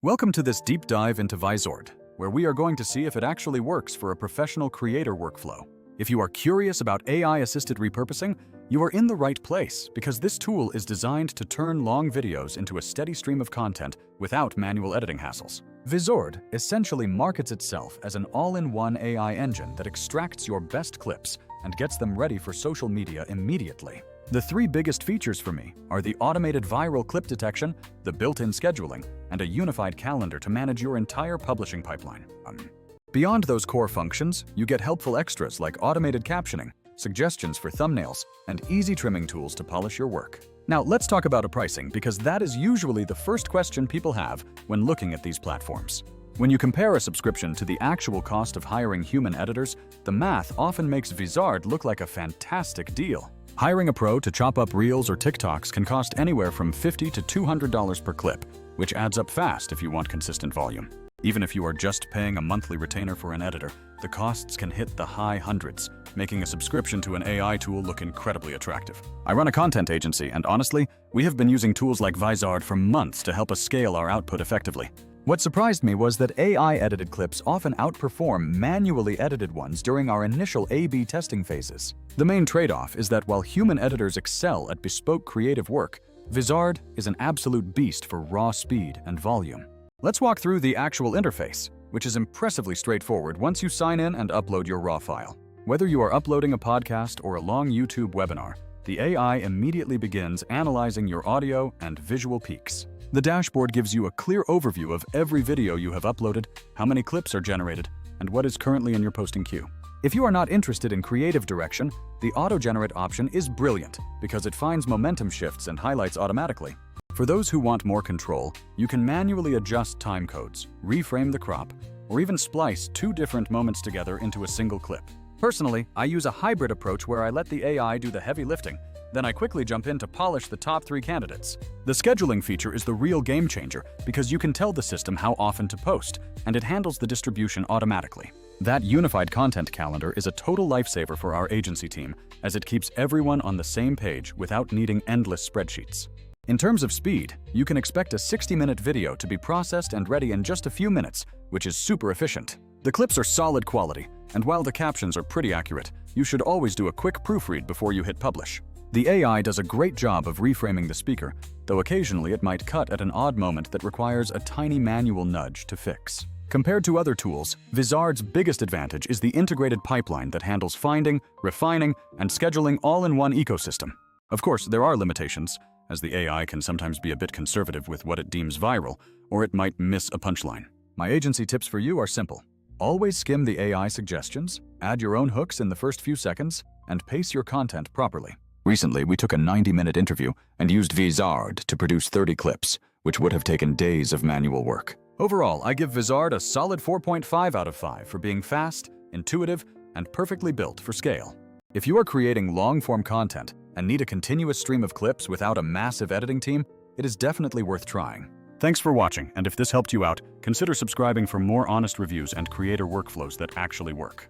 Welcome to this deep dive into Vizard, where we are going to see if it actually works for a professional creator workflow. If you are curious about AI-assisted repurposing, you are in the right place because this tool is designed to turn long videos into a steady stream of content without manual editing hassles. Vizard essentially markets itself as an all-in-one AI engine that extracts your best clips and gets them ready for social media immediately. The three biggest features for me are the automated viral clip detection, the built-in scheduling, and a unified calendar to manage your entire publishing pipeline. Beyond those core functions, you get helpful extras like automated captioning, suggestions for thumbnails, and easy trimming tools to polish your work. Now, let's talk about a pricing because that is usually the first question people have when looking at these platforms. When you compare a subscription to the actual cost of hiring human editors, the math often makes Vizard look like a fantastic deal. Hiring a pro to chop up Reels or TikToks can cost anywhere from $50 to $200 per clip, which adds up fast if you want consistent volume. Even if you are just paying a monthly retainer for an editor, the costs can hit the high hundreds, making a subscription to an AI tool look incredibly attractive. I run a content agency, and honestly, we have been using tools like Vizard for months to help us scale our output effectively. What surprised me was that AI-edited clips often outperform manually edited ones during our initial A/B testing phases. The main trade-off is that while human editors excel at bespoke creative work, Vizard is an absolute beast for raw speed and volume. Let's walk through the actual interface, which is impressively straightforward once you sign in and upload your raw file. Whether you are uploading a podcast or a long YouTube webinar, the AI immediately begins analyzing your audio and visual peaks. The dashboard gives you a clear overview of every video you have uploaded, how many clips are generated, and what is currently in your posting queue. If you are not interested in creative direction, the auto-generate option is brilliant because it finds momentum shifts and highlights automatically. For those who want more control, you can manually adjust timecodes, reframe the crop, or even splice two different moments together into a single clip. Personally, I use a hybrid approach where I let the AI do the heavy lifting, then I quickly jump in to polish the top 3 candidates. The scheduling feature is the real game changer because you can tell the system how often to post, and it handles the distribution automatically. That unified content calendar is a total lifesaver for our agency team, as it keeps everyone on the same page without needing endless spreadsheets. In terms of speed, you can expect a 60-minute video to be processed and ready in just a few minutes, which is super efficient. The clips are solid quality, and while the captions are pretty accurate, you should always do a quick proofread before you hit publish. The AI does a great job of reframing the speaker, though occasionally it might cut at an odd moment that requires a tiny manual nudge to fix. Compared to other tools, Vizard's biggest advantage is the integrated pipeline that handles finding, refining, and scheduling all in one ecosystem. Of course, there are limitations, as the AI can sometimes be a bit conservative with what it deems viral, or it might miss a punchline. My agency tips for you are simple. Always skim the AI suggestions, add your own hooks in the first few seconds, and pace your content properly. Recently, we took a 90-minute interview and used Vizard to produce 30 clips, which would have taken days of manual work. Overall, I give Vizard a solid 4.5 out of 5 for being fast, intuitive, and perfectly built for scale. If you are creating long-form content and need a continuous stream of clips without a massive editing team, it is definitely worth trying. Thanks for watching, and if this helped you out, consider subscribing for more honest reviews and creator workflows that actually work.